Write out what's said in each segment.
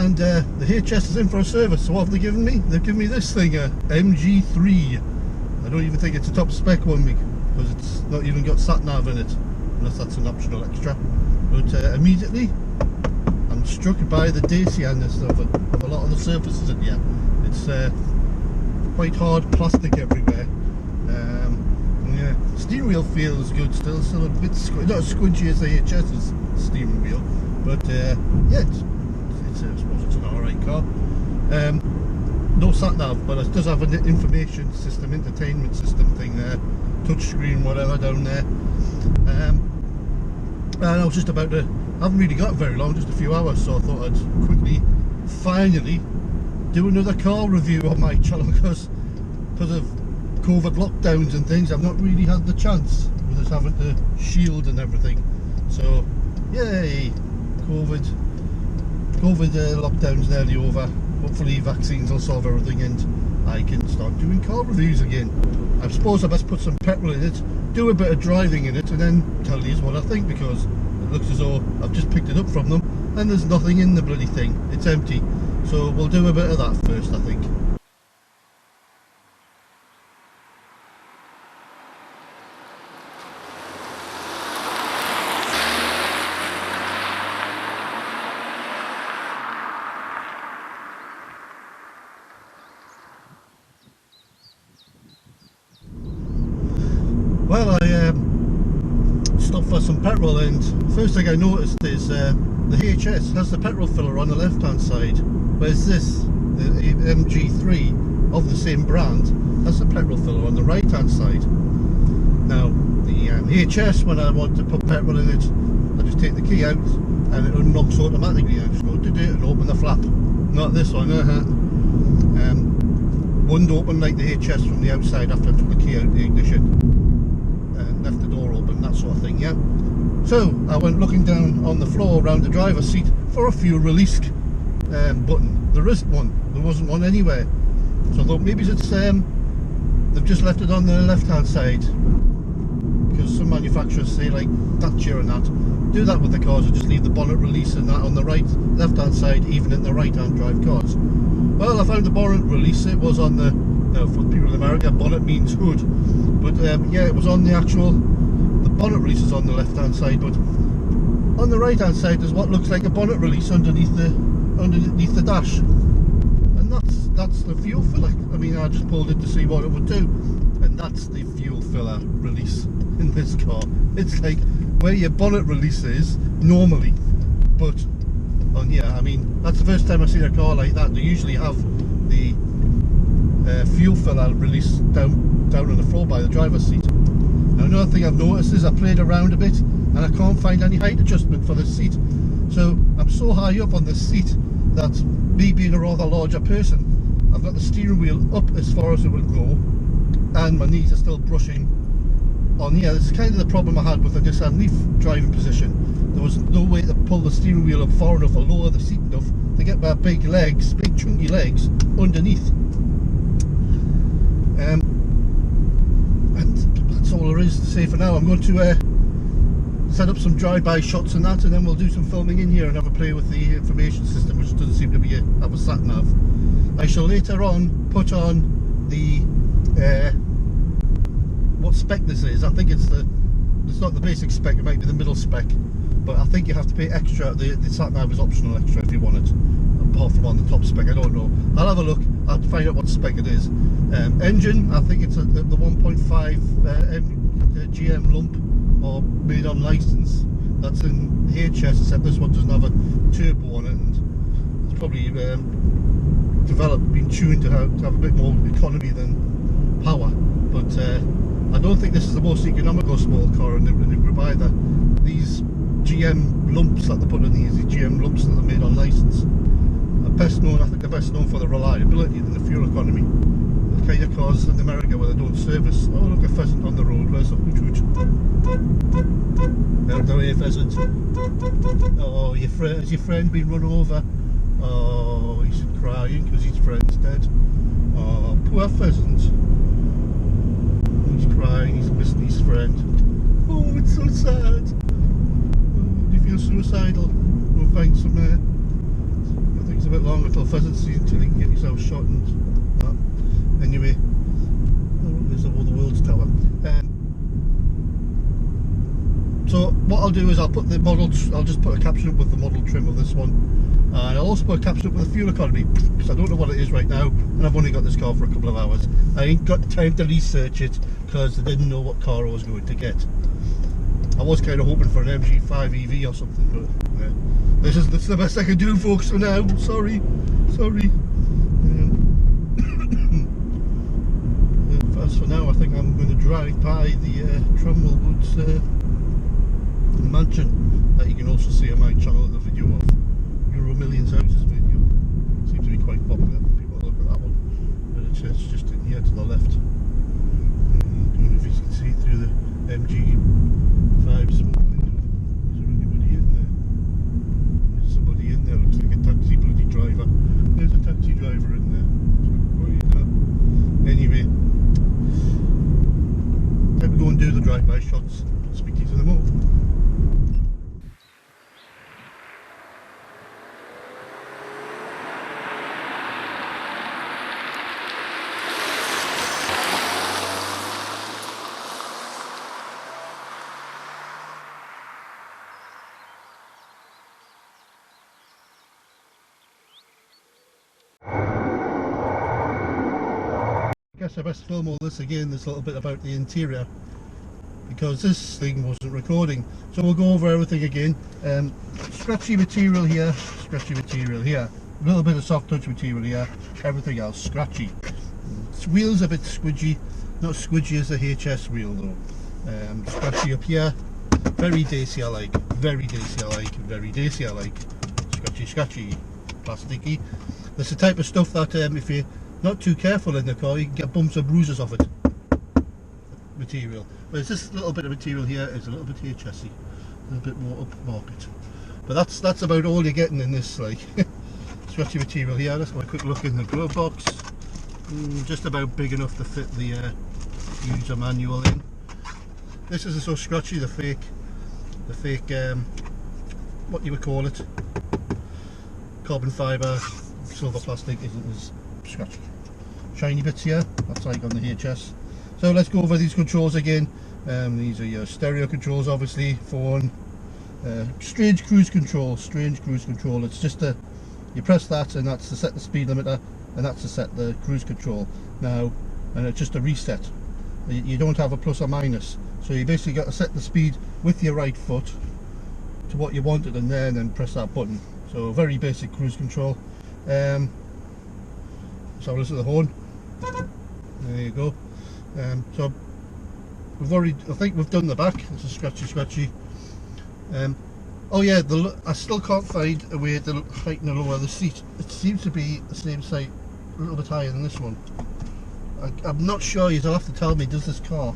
and the HS is in for a service. So what have they given me? They've given me this thing, a MG3. I don't even think it's a top spec one because it's not even got sat nav in it, unless that's an optional extra. But immediately I'm struck by the dacianness of a lot of the surfaces in here. It's quite hard plastic everywhere. Yeah, steering wheel feels good still a bit not as squidgy as the HS's steering wheel, but yeah, I suppose it's an alright car. No sat nav, but it does have an information system, entertainment system thing there, touchscreen, whatever down there. And I was just about to, I haven't really got very long, just a few hours, so I thought I'd quickly, finally, do another car review on my channel, because of COVID lockdowns and things, I've not really had the chance with us having to shield and everything. So, yay, COVID lockdown's nearly over. Hopefully vaccines will solve everything and I can start doing car reviews again. I suppose I best put some petrol in it, do a bit of driving in it, and then tell you what I think, because it looks as though I've just picked it up from them and there's nothing in the bloody thing. It's empty. So we'll do a bit of that first, I think. Well, I stopped for some petrol, and first thing I noticed is the HS has the petrol filler on the left hand side, whereas this, the MG3 of the same brand, has the petrol filler on the right hand side. Now the HS, when I want to put petrol in it, I just take the key out and it unlocks automatically. I just go and open the flap. Not this one, wouldn't open like the HS from the outside after I took the key out of the ignition. Left the door open, that sort of thing, yeah. So I went looking down on the floor around the driver's seat for a fuel release button. There isn't one. There wasn't one anywhere. So I thought maybe it's they've just left it on the left hand side, because some manufacturers say, like Dacia and that, do that with the cars and just leave the bonnet release and that on the left hand side, even in the right hand drive cars. Well, I found the bonnet release. It was on the, now for people in America, bonnet means hood, but yeah, it was on the bonnet release is on the left hand side, but on the right hand side there's what looks like a bonnet release underneath the dash, and that's the fuel filler. I mean, I just pulled it to see what it would do, and that's the fuel filler release in this car. It's like where your bonnet release is normally, but on here, I mean, that's the first time I've seen a car like that. They usually have the fuel filler release down on the floor by the driver's seat. Now, another thing I've noticed is I played around a bit and I can't find any height adjustment for this seat. So I'm so high up on this seat that, me being a rather larger person, I've got the steering wheel up as far as it will go, and my knees are still brushing on here. This is kind of the problem I had with the Nissan Leaf driving position. There was no way to pull the steering wheel up far enough or lower the seat enough to get my big chunky legs underneath. And that's all there is to say for now. I'm going to set up some drive-by shots and that, and then we'll do some filming in here and have a play with the information system, which doesn't seem to be have a sat nav. I shall later on put on the what spec this is. I think it's not the basic spec, it might be the middle spec, but I think you have to pay extra. The sat nav is optional extra if you want it, apart from on the top spec. I don't know, I'll have a look, I'll find out what spec it is. Engine, I think it's the 1.5 GM lump, or made on license. That's in the HS, except this one doesn't have a turbo on it, and it's probably been tuned to have a bit more economy than power. But I don't think this is the most economical small car in the group either. These GM lumps that they put in these GM lumps that are made on license are I think they're best known for the reliability and the fuel economy. The kind of cars in America where they don't service. Oh, look, a pheasant on the road. Where's the hoot hoot? There we go, pheasant. Oh, has your friend been run over? Oh, he's crying because his friend's dead. Oh, poor pheasant. He's crying, he's missing his friend. Oh, it's so sad. Oh, do you feel suicidal? We'll find some things about long little pheasants until you can get yourself shot and that. Anyway, there's the World's Tower. So what I'll do is I'll just put a caption up with the model trim of this one, and I'll also put a caption up with the fuel economy, because I don't know what it is right now, and I've only got this car for a couple of hours. I ain't got time to research it because I didn't know what car I was going to get. I was kind of hoping for an MG5 EV or something, but this is the best I can do, folks, for now. Sorry. As for now, I think I'm going to drive by the Trumwell Woods mansion that you can also see on my channel, the video of Euro Millions Houses video. Seems to be quite popular. People look at that one, but it's just in here to the left. I don't know if you can see through the MG5 smoke. Is there anybody in there? There's somebody in there. Looks like a taxi bloody driver. There's a taxi driver in there. Anyway, time to go and do the drive-by shots. Speak to you in a moment. I guess I best film all this again, this little bit about the interior, because this thing wasn't recording. So we'll go over everything again. Scratchy material here, a little bit of soft touch material here, everything else scratchy. Wheels a bit squidgy, not squidgy as the HS wheel though. Scratchy up here, very Dacia-like, very Dacia-like. Scratchy, plasticky. That's the type of stuff that if you're not too careful in the car, you can get bumps and bruises off it. Material. Whereas this little bit of material here is a little bit HSy, a little bit more upmarket. But that's about all you're getting in this, like scratchy material here. Let's have a quick look in the glove box. Just about big enough to fit the user manual in. This isn't so scratchy. The fake what you would call it, carbon fibre silver plastic isn't as scratchy. Shiny bits here, that's like on the HS. So let's go over these controls again. These are your stereo controls, obviously, phone, strange cruise control. It's just you press that and that's to set the speed limiter, and that's to set the cruise control. Now, and it's just a reset. You don't have a plus or minus, so you basically got to set the speed with your right foot to what you wanted, and then press that button. So very basic cruise control. So listen to the horn. There you go. So I think we've done the back. It's a scratchy. Oh yeah, I still can't find a way to heighten and lower the seat. It seems to be the same height, a little bit higher than this one. I'm not sure. You'll have to tell me, does this car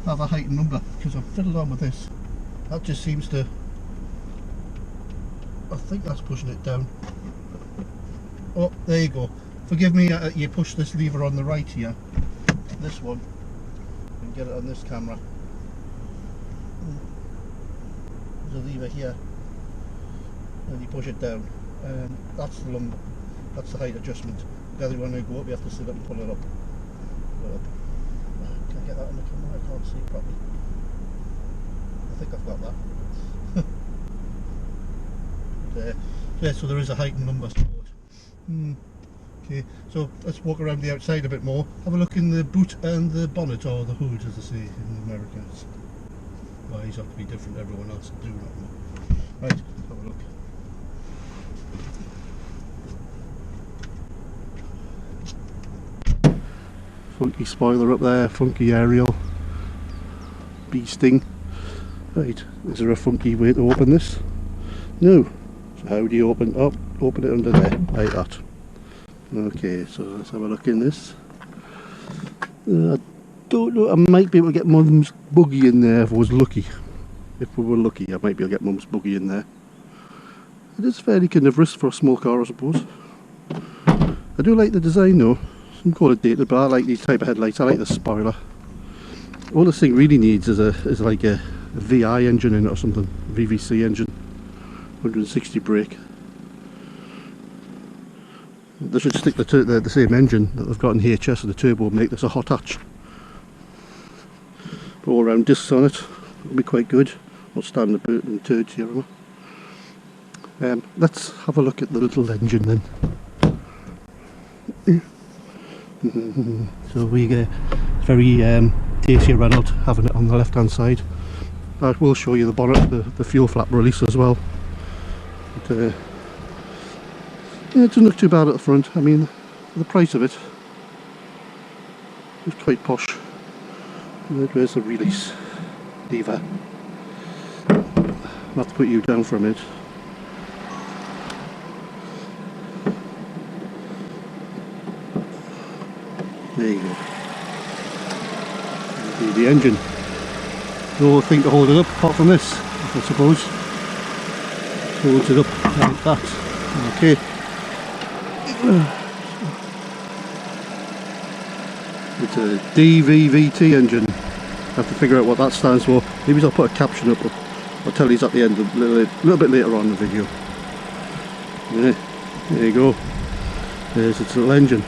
have a height and number? Because I've fiddled on with this. That just seems to, I think that's pushing it down. Oh, there you go. Forgive me, you push this lever on the right here, this one, and get it on this camera. There's a lever here, and you push it down, and that's the lumbar, that's the height adjustment. The other one, you go up, you have to sit up and pull it up. Can't get that on the camera, I can't see properly. I think I've got that. There. Yeah, so there is a height and number support. Okay, so let's walk around the outside a bit more. Have a look in the boot and the bonnet, or the hood as they say in America. Why these have to be different to everyone else do not know. Right, have a look. Funky spoiler up there, funky aerial, beasting. Right, is there a funky way to open this? No. So how do you open up? Open it under there, like that. Okay, so let's have a look in this. I don't know, I might be able to get Mum's buggy in there if I was lucky. If we were lucky, I might be able to get Mum's buggy in there. It is fairly carnivorous for a small car, I suppose. I do like the design though. Some call it dated, but I like these type of headlights. I like the spoiler. All this thing really needs is like a VI engine in it or something. VVC engine. 160 brake. They should stick the same engine that they've got in HS and the turbo, make this a hot hatch. Put all round discs on it, it'll be quite good. Not standing in turds here. Let's have a look at the little engine then. So we get very tasty Renault having it on the left hand side. I will show you the bonnet, the fuel flap release as well. But, yeah, it doesn't look too bad at the front. I mean, for the price of it, it's quite posh. There's the release lever. I'll have to put you down for a minute. There you go. The engine. No thing to hold it up apart from this, I suppose. Holds it up like that. Okay. It's a DVVT engine. I have to figure out what that stands for. Maybe I'll put a caption up, but I'll tell you at the end a little bit later on in the video. Yeah, there you go. There's its little engine.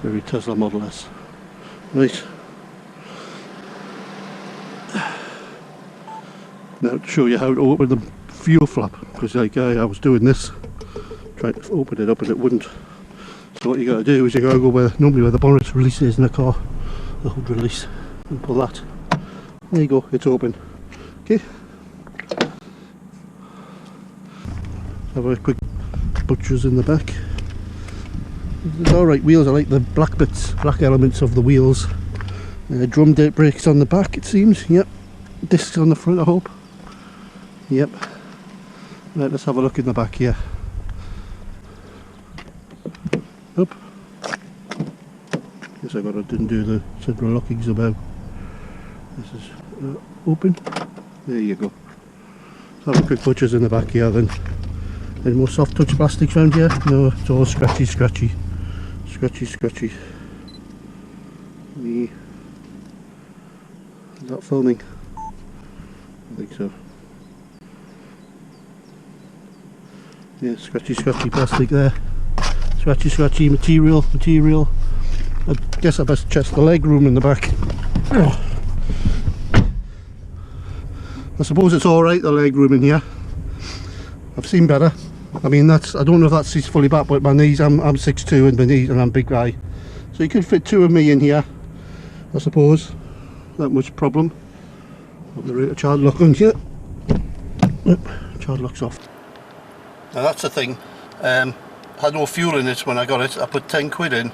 Very Tesla Model S. Right. Now to show you how to open the fuel flap, because like I was doing this, trying to open it up and it wouldn't. So what you got to do is you got to go normally where the bonnet release is in the car, the hood release, and pull that. There you go, it's open. Okay. Have a quick butchers in the back. It's alright wheels. I like the black bits, black elements of the wheels. Drum dirt brakes on the back, it seems. Yep. Discs on the front, I hope. Yep. Right, let's have a look in the back here. Up. Guess I didn't do the central lockings about. This is open. There you go. Let's have a quick butchers in the back here then. Any more soft touch plastics around here? No, it's all scratchy. Scratchy. Is that filming? I think so. Yeah, scratchy plastic there. Scratchy material. I guess I best check the leg room in the back. I suppose it's alright, the leg room in here. I've seen better. I mean, I don't know if that seat's fully back, but my knees, I'm 6'2" and my knees, and I'm a big guy. So you could fit two of me in here, I suppose. Not much problem. Got the rate of child lock on here. Yep, child lock's off. Now that's the thing. Had no fuel in it when I got it. I put 10 quid in.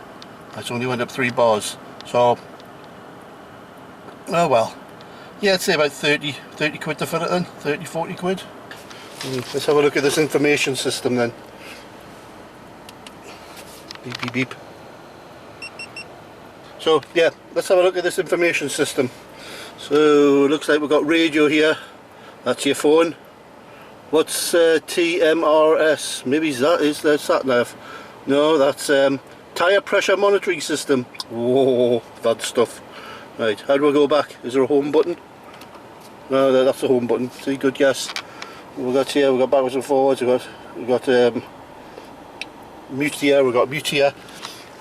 It's only went up 3 bars. So, oh well. Yeah, I'd say about 30 quid to fill it in. 40 quid. Let's have a look at this information system then. Beep beep beep. So yeah, let's have a look at this information system. So it looks like we've got radio here. That's your phone. What's TMRS? Maybe that is the sat nav. No, that's tyre pressure monitoring system. Whoa, that stuff. Right, how do I go back? Is there a home button? No, that's the home button. See, good guess. We've got here, we've got backwards and forwards, we've got mute here, we've got mute here.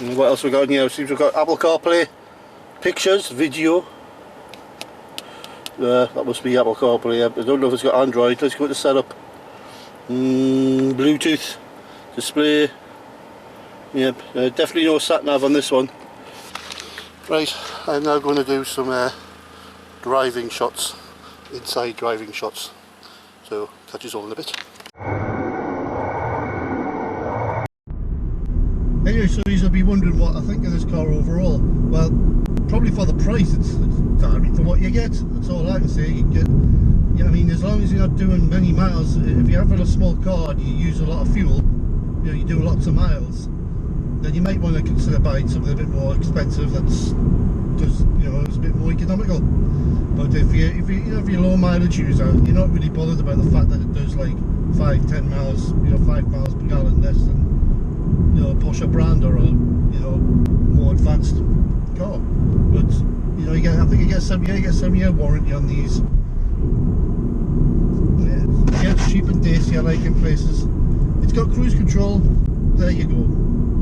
And what else we got in here? It seems we've got Apple CarPlay, pictures, video. That must be Apple CarPlay. I don't know if it's got Android. Let's go to setup. Bluetooth, display. Yep, definitely no sat nav on this one. Right, I'm now going to do some driving shots, inside driving shots. So, catch us all in a bit. Anyway, so you'll be wondering what I think of this car overall. Well, probably for the price, it's for what you get. That's all I can say. You get, yeah, I mean, as long as you're not doing many miles, if you're having a small car and you use a lot of fuel, you know, you do lots of miles, then you might want to consider buying something a bit more expensive that's just, you know, it's a bit more economical. But if you're low mileage user, you're not really bothered about the fact that it does like 5-10 miles, you know, 5 miles per gallon less than posher brand or a more advanced car. But I think you get 7-year warranty on these. Yeah, it's cheap and tasty, I like in places. It's got cruise control. There you go.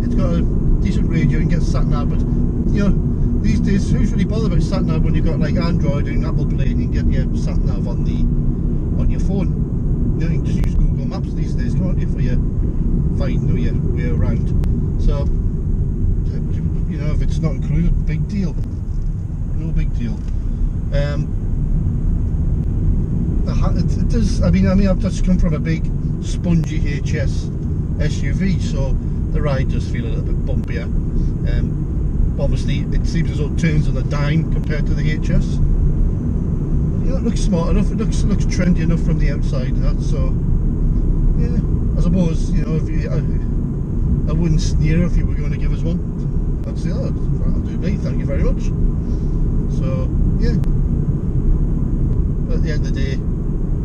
It's got a decent radio and get sat nav, but these days who's really bothered about sat nav when you've got like Android and Apple Play and you can get your sat nav on your phone. You can just use Google Maps these days, can't you, for your finding your way around. So if it's not included, big deal. No big deal. It does. I mean, I've just come from a big spongy HS SUV, so the ride does feel a little bit bumpier. Obviously, it seems as though it turns on a dime compared to the HS. It looks smart enough. It looks trendy enough from the outside. So, yeah. I suppose I wouldn't sneer if you were going to give us one. I'd say, oh, that'll do me. Thank you very much. So, yeah. But at the end of the day,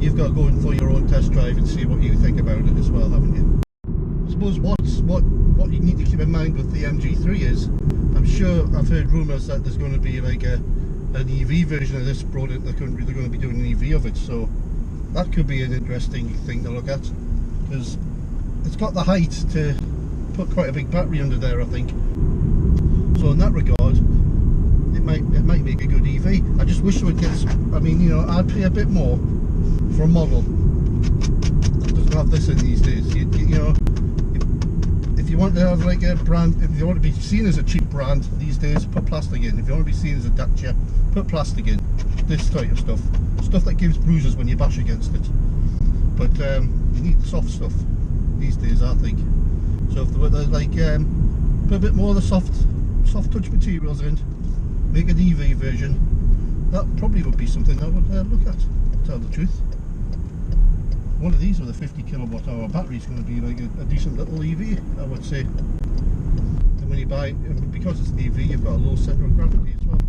you've got to go in for your own test drive and see what you think about it as well, haven't you? I suppose what you need to keep in mind with the MG3 is, I'm sure I've heard rumours that there's going to be like an EV version of this product. They're going to be doing an EV of it, so that could be an interesting thing to look at, because it's got the height to put quite a big battery under there, I think. So in that regard, it might make a good EV. I just wish it would get. I mean, I'd pay a bit more for a model that doesn't have this in these days. If you want to have like a brand, if you want to be seen as a cheap brand these days, put plastic in. If you want to be seen as a Dacia, put plastic in. This type of stuff that gives bruises when you bash against it. But you need soft stuff these days, I think. So if they were like put a bit more of the soft touch materials in, make an EV version, that probably would be something I would look at, to tell the truth. One of these with a 50 kilowatt hour battery is going to be like a decent little EV, I would say. And when you buy, because it's an EV, you've got a low centre of gravity as well.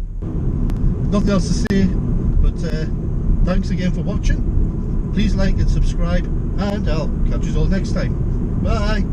Nothing else to say, but thanks again for watching. Please like and subscribe, and I'll catch you all next time. Bye!